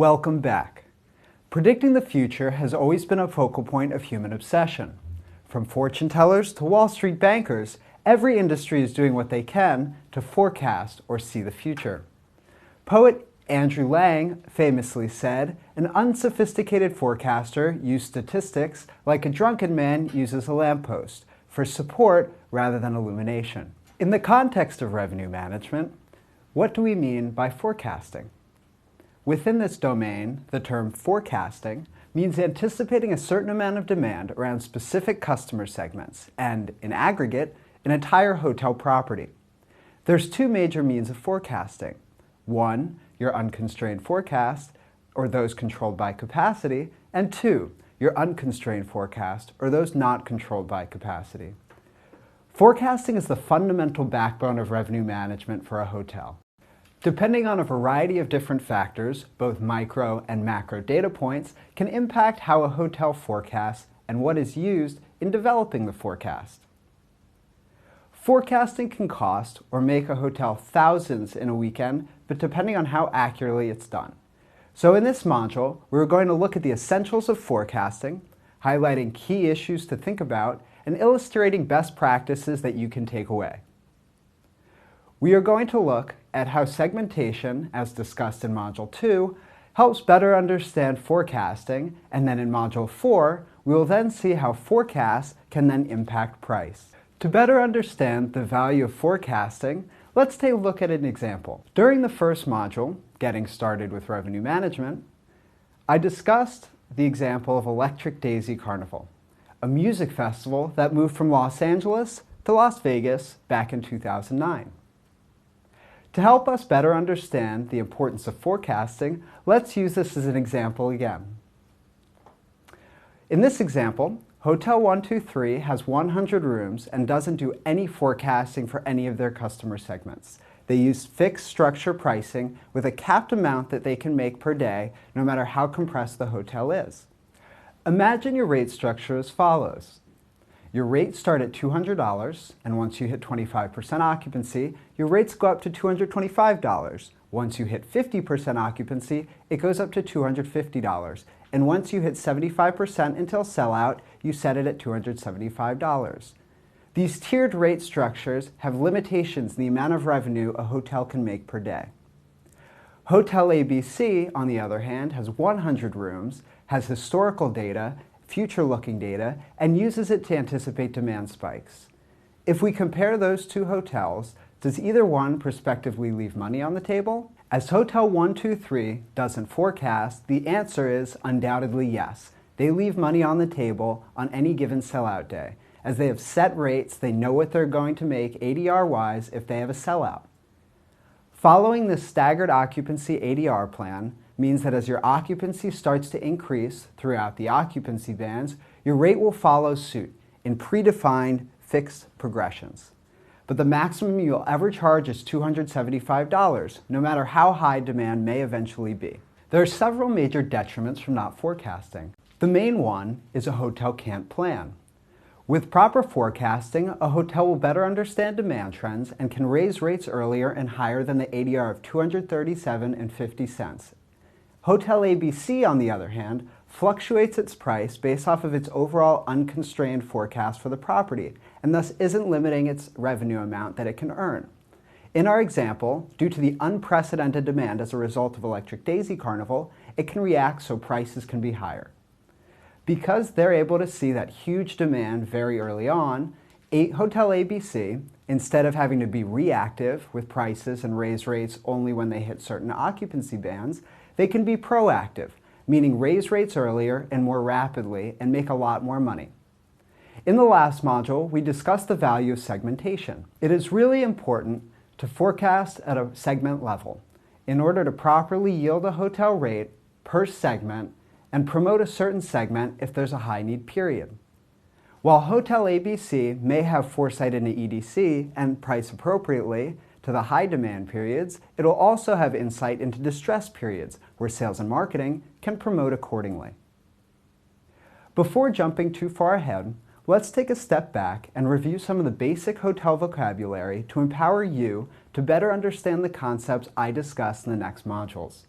Welcome back. Predicting the future has always been a focal point of human obsession. From fortune tellers to Wall Street bankers, every industry is doing what they can to forecast or see the future. Poet Andrew Lang famously said, "An unsophisticated forecaster used statistics like a drunken man uses a lamppost, for support rather than illumination." In the context of revenue management, what do we mean by forecasting? Within this domain, the term forecasting means anticipating a certain amount of demand around specific customer segments and, in aggregate, an entire hotel property. There's two major means of forecasting. One, your unconstrained forecast, or those controlled by capacity, and two, your unconstrained forecast, or those not controlled by capacity. Forecasting is the fundamental backbone of revenue management for a hotel. Depending on a variety of different factors, both micro and macro data points can impact how a hotel forecasts and what is used in developing the forecast. Forecasting can cost or make a hotel thousands in a weekend, but depending on how accurately it's done. So in this module, we're going to look at the essentials of forecasting, highlighting key issues to think about, and illustrating best practices that you can take away. We are going to look at how segmentation, as discussed in Module 2, helps better understand forecasting, and then in Module 4, we will then see how forecasts can then impact price. To better understand the value of forecasting, let's take a look at an example. During the first module, Getting Started with Revenue Management, I discussed the example of Electric Daisy Carnival, a music festival that moved from Los Angeles to Las Vegas back in 2009. To help us better understand the importance of forecasting, let's use this as an example again. In this example, Hotel 123 has 100 rooms and doesn't do any forecasting for any of their customer segments. They use fixed structure pricing with a capped amount that they can make per day, no matter how compressed the hotel is. Imagine your rate structure as follows. Your rates start at $200, and once you hit 25% occupancy, your rates go up to $225. Once you hit 50% occupancy, it goes up to $250. And once you hit 75% until sellout, you set it at $275. These tiered rate structures have limitations in the amount of revenue a hotel can make per day. Hotel ABC, on the other hand, has 100 rooms, has historical data, future-looking data, and uses it to anticipate demand spikes. If we compare those two hotels, does either one prospectively leave money on the table? As Hotel 123 doesn't forecast, the answer is undoubtedly yes. They leave money on the table on any given sellout day. As they have set rates, they know what they're going to make ADR-wise if they have a sellout. Following this staggered occupancy ADR plan means that as your occupancy starts to increase throughout the occupancy bands, your rate will follow suit in predefined fixed progressions. But the maximum you'll ever charge is $275, no matter how high demand may eventually be. There are several major detriments from not forecasting. The main one is a hotel can't plan. With proper forecasting, a hotel will better understand demand trends and can raise rates earlier and higher than the ADR of $237.50. Hotel ABC, on the other hand, fluctuates its price based off of its overall unconstrained forecast for the property, and thus isn't limiting its revenue amount that it can earn. In our example, due to the unprecedented demand as a result of Electric Daisy Carnival, it can react so prices can be higher. Because they're able to see that huge demand very early on, Hotel ABC, instead of having to be reactive with prices and raise rates only when they hit certain occupancy bands, they can be proactive, meaning raise rates earlier and more rapidly and make a lot more money. In the last module, we discussed the value of segmentation. It is really important to forecast at a segment level in order to properly yield a hotel rate per segment and promote a certain segment if there's a high need period. While Hotel ABC may have foresight into EDC and price appropriately to the high demand periods, it will also have insight into distress periods where sales and marketing can promote accordingly. Before jumping too far ahead, let's take a step back and review some of the basic hotel vocabulary to empower you to better understand the concepts I discussed in the next modules.